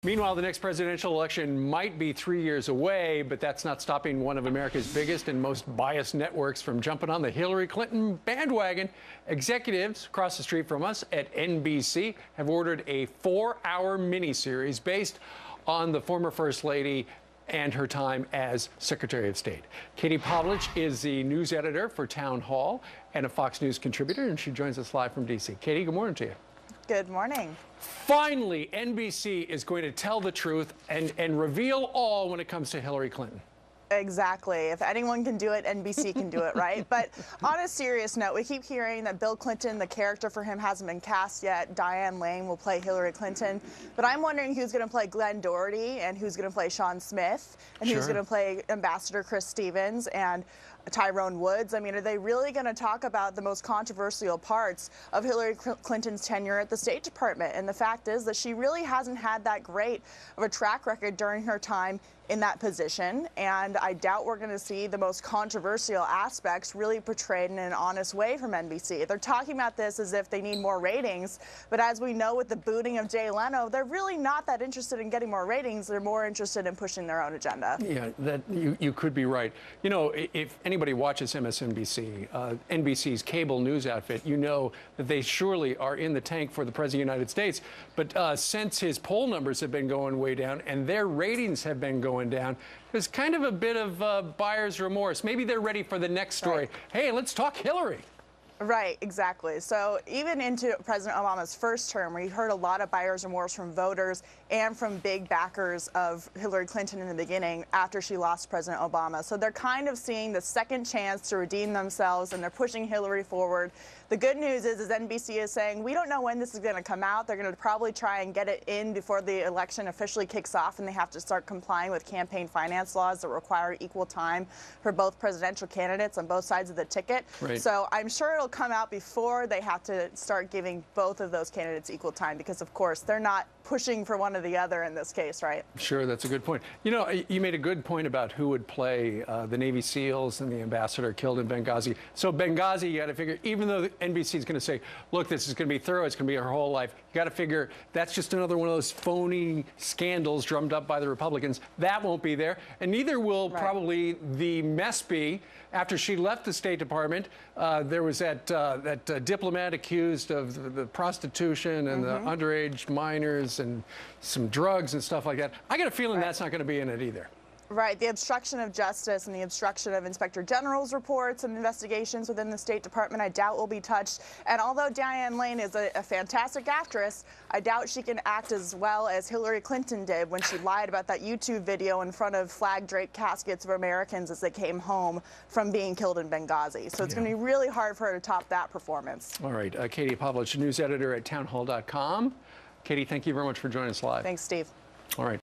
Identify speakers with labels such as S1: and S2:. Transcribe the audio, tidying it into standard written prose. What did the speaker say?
S1: Meanwhile, the next presidential election might be 3 years away, but that's not stopping one of America's biggest and most biased networks from jumping on the Hillary Clinton bandwagon. Executives across the street from us at NBC have ordered a 4-hour miniseries based on the former First Lady and her time as Secretary of State. Katie Pavlich is the news editor for Town Hall and a Fox News contributor, and she joins us live from D.C. Katie, good morning to you.
S2: Good morning.
S1: Finally, NBC is going to tell the truth and reveal all when it comes to Hillary Clinton.
S2: Exactly. If anyone can do it, NBC can do it, right? But on a serious note, we keep hearing that Bill Clinton, the character for him, hasn't been cast yet. Diane Lane will play Hillary Clinton. But I'm wondering who's going to play Glenn Doherty and who's going to play Sean Smith and who's going to play Ambassador Chris Stevens and Tyrone Woods. I mean, are they really going to talk about the most controversial parts of Hillary Clinton's tenure at the State Department? And the fact is that she really hasn't had that great of a track record during her time in that position, and I doubt we're going to see the most controversial aspects really portrayed in an honest way from NBC. They're talking about this as if they need more ratings, but as we know with the booting of Jay Leno, they're really not that interested in getting more ratings. They're more interested in pushing their own agenda. Yeah,
S1: that you could be right. You know, if anybody watches MSNBC, NBC's cable news outfit, you know that they surely are in the tank for the President of the United States. But since his poll numbers have been going way down and their ratings have been going down, there's kind of a bit of buyer's remorse. Maybe they're ready for the next story. Right. Hey, let's talk Hillary.
S2: Right, exactly. So even into President Obama's first term, we heard a lot of buyer's remorse from voters and from big backers of Hillary Clinton in the beginning after she lost President Obama. So they're kind of seeing the second chance to redeem themselves, and they're pushing Hillary forward. The good news is NBC is saying, we don't know when this is going to come out. They're going to probably try and get it in before the election officially kicks off, and they have to start complying with campaign finance laws that require equal time for both presidential candidates on both sides of the ticket.
S1: Right.
S2: So I'm sure it'll come out before they have to start giving both of those candidates equal time, because of course they're not pushing for one or the other in this case, right? Sure,
S1: that's a good point. You know, you made a good point about who would play the Navy SEALs and the ambassador killed in Benghazi. So Benghazi, you got to figure, even though NBC is going to say, look, this is going to be thorough, it's going to be her whole life, you got to figure that's just another one of those phony scandals drummed up by the Republicans. That won't be there, and neither will probably the mess be. After she left the State Department, there was that diplomat accused of the prostitution and the underage minors and some drugs and stuff like that. I got a feeling that's not going to be in it either.
S2: Right. The obstruction of justice and the obstruction of Inspector General's reports and investigations within the State Department, I doubt will be touched. And although Diane Lane is a fantastic actress, I doubt she can act as well as Hillary Clinton did when she lied about that YouTube video in front of flag-draped caskets of Americans as they came home from being killed in Benghazi. So it's going to be really hard for her to top that performance.
S1: All right. Katie Pavlich, news editor at townhall.com. Katie, thank you very much for joining us live.
S2: Thanks, Steve.
S1: All right.